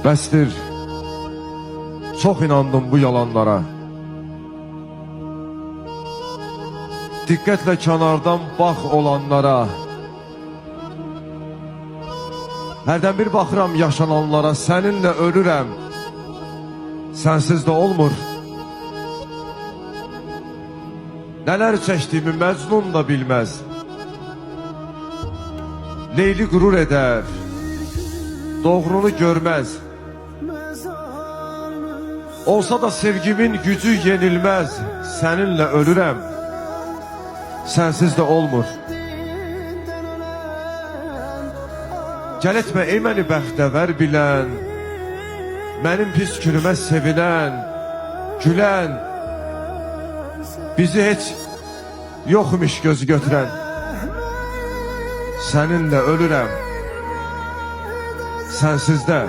Bəsdir, çox inandım bu yalanlara. Diqqətlə kənardan bax olanlara. Hərdən bir baxıram yaşananlara, səninlə ölürəm, sənsiz də olmur. Nələr çəkdiyimi Məcnun da bilməz. Leyli qürur edər, doğrunu görməz. Olsa da sevgimin gücü yenilməz. Səninlə ölürəm, sənsiz də olmur. Gəl etmə ey məni bəxtəvər bilən, mənim pis günümə sevinən, gülən, bizi heç yoxmuş gözü götürən. Səninlə ölürəm, sənsiz də